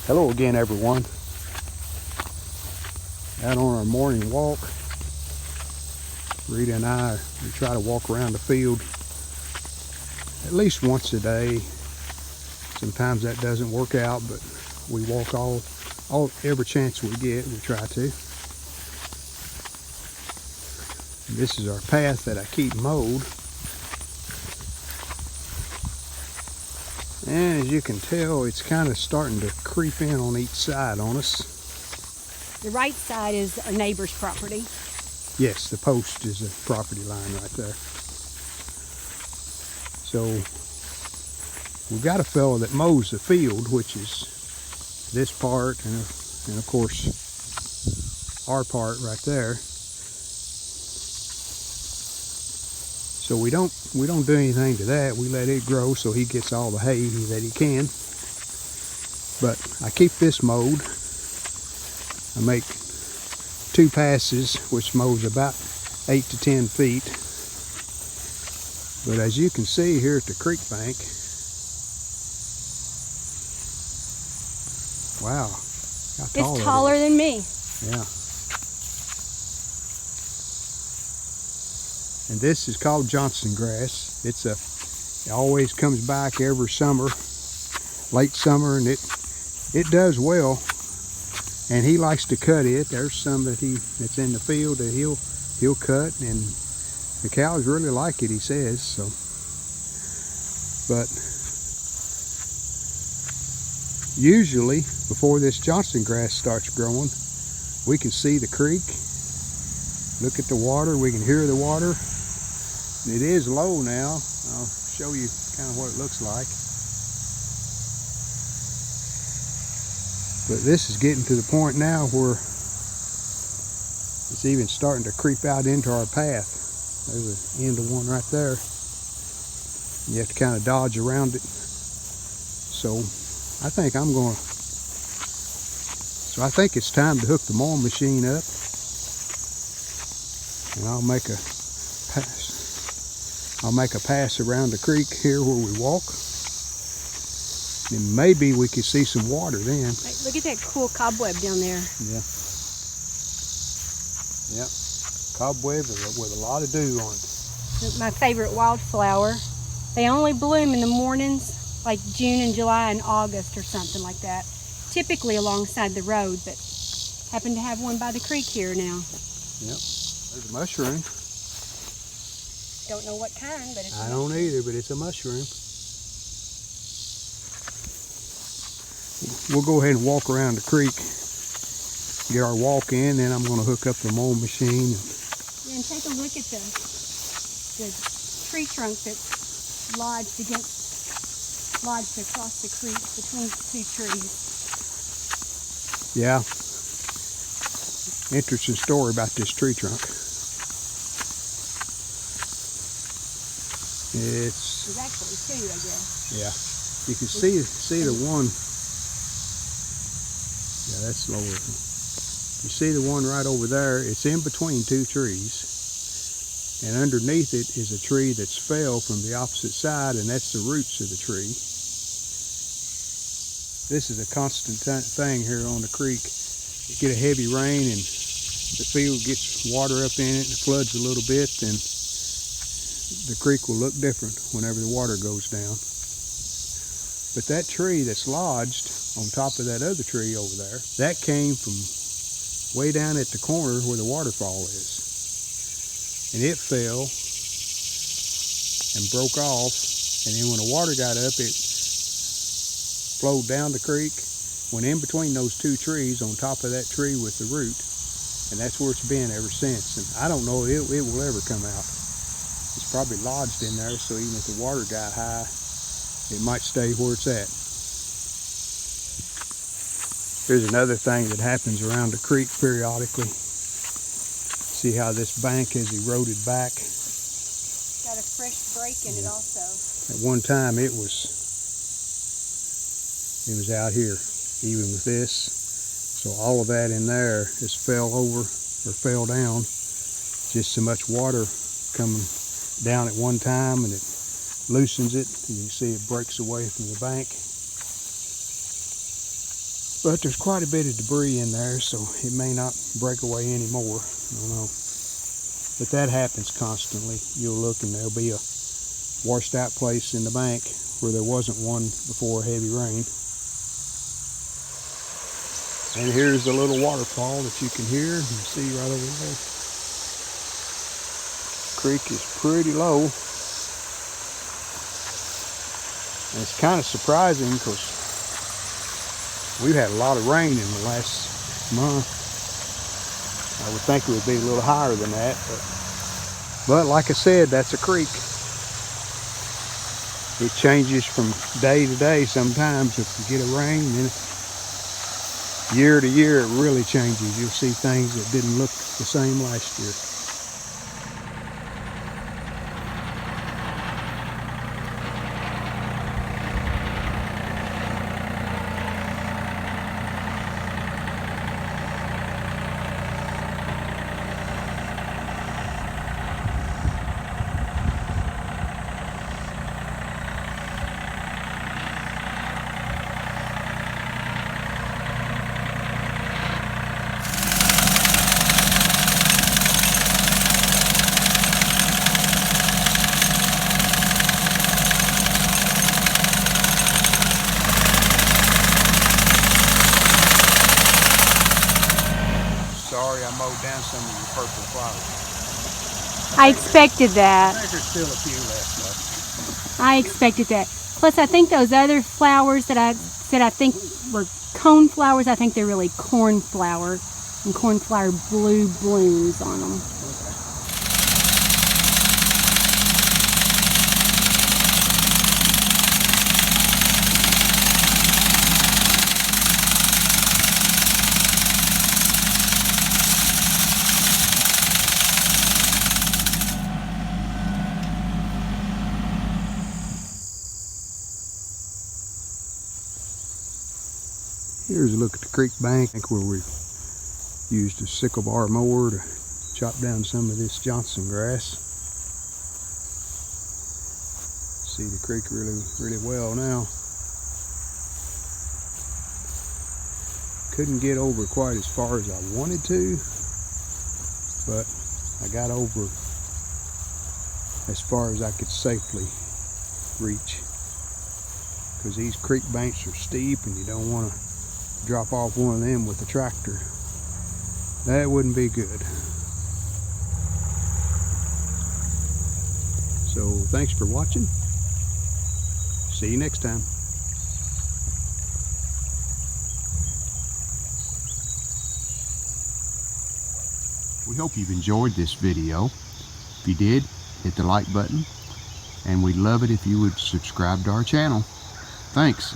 Hello again, everyone. Out on our morning walk, Rita and I, we try to walk around the field at least once a day. Sometimes that doesn't work out, but we walk every chance we get, we try to. And this is our path that I keep mowed. And as you can tell, it's kind of starting to creep in on each side on us. The right side is our neighbor's property. Yes, the post is a property line right there. So we've got a fellow that mows the field, which is this part and of course our part right there. So we don't do anything to that. We let it grow so he gets all the hay that he can. But I keep this mowed. I make 2 passes, which mows about 8 to 10 feet. But as you can see here at the creek bank, wow, how tall it's taller than me. Yeah. And this is called Johnson grass. It always comes back every summer, late summer, and it does well. And he likes to cut it. There's some that's in the field that he'll cut, and the cows really like it, he says. So, but usually before this Johnson grass starts growing, we can see the creek, look at the water, we can hear the water. It is low now. I'll show you kind of what it looks like. But this is getting to the point now where it's even starting to creep out into our path. There's the end of one right there. You have to kind of dodge around it. So I think it's time to hook the mowing machine up. And I'll make a pass around the creek here where we walk. And maybe we could see some water then. Right, look at that cool cobweb down there. Yeah. Yep. Cobweb with a lot of dew on it. My favorite wildflower. They only bloom in the mornings, like June and July and August or something like that. Typically alongside the road, but happen to have one by the creek here now. Yep. There's a mushroom. Don't know what kind, but it's I don't either, but it's a mushroom. We'll go ahead and walk around the creek, get our walk in, then I'm going to hook up the mowing machine. Yeah, and take a look at the tree trunk that's lodged across the creek between 2 trees. Yeah. Interesting story about this tree trunk. There's actually 2, I guess. Yeah. You can see the one. Yeah, that's lower. You see the one right over there? It's in between 2 trees. And underneath it is a tree that's fell from the opposite side, and that's the roots of the tree. This is a constant thing here on the creek. You get a heavy rain and the field gets water up in it and it floods a little bit, then the creek will look different whenever the water goes down. But that tree that's lodged on top of that other tree over there, that came from way down at the corner where the waterfall is. And it fell and broke off, and then when the water got up, it flowed down the creek, went in between those 2 trees on top of that tree with the root, and that's where it's been ever since. And I don't know if it will ever come out. It's probably lodged in there, so even if the water got high, it might stay where it's at. Here's another thing that happens around the creek periodically. See how this bank has eroded back? Got a fresh break in it also. At one time it was out here, even with this. So all of that in there just fell over or fell down. Just so much water coming down at one time, and it loosens it, and you see it breaks away from the bank. But there's quite a bit of debris in there, so it may not break away anymore. I don't know. But that happens constantly. You'll look and there'll be a washed out place in the bank where there wasn't one before a heavy rain. And here's the little waterfall that you can hear and see right over there. Creek is pretty low. And it's kind of surprising because we've had a lot of rain in the last month. I would think it would be a little higher than that, but like I said, that's a creek. It changes from day to day sometimes. If you get a rain, then year to year it really changes. You'll see things that didn't look the same last year. Sorry, I mowed down some of your purple flowers. I expected that. I think there's still a few left though. I expected that. Plus, I think those other flowers that I said I think were cone flowers, I think they're really cornflower, and cornflower blue blooms on them. Here's a look at the creek bank where we used a sickle bar mower to chop down some of this Johnson grass. See the creek really well now. Couldn't get over quite as far as I wanted to, but I got over as far as I could safely reach, because these creek banks are steep and you don't want to drop off one of them with a tractor. That wouldn't be good. So thanks for watching. See you next time. We hope you've enjoyed this video. If you did, hit the like button, and we'd love it if you would subscribe to our channel. Thanks.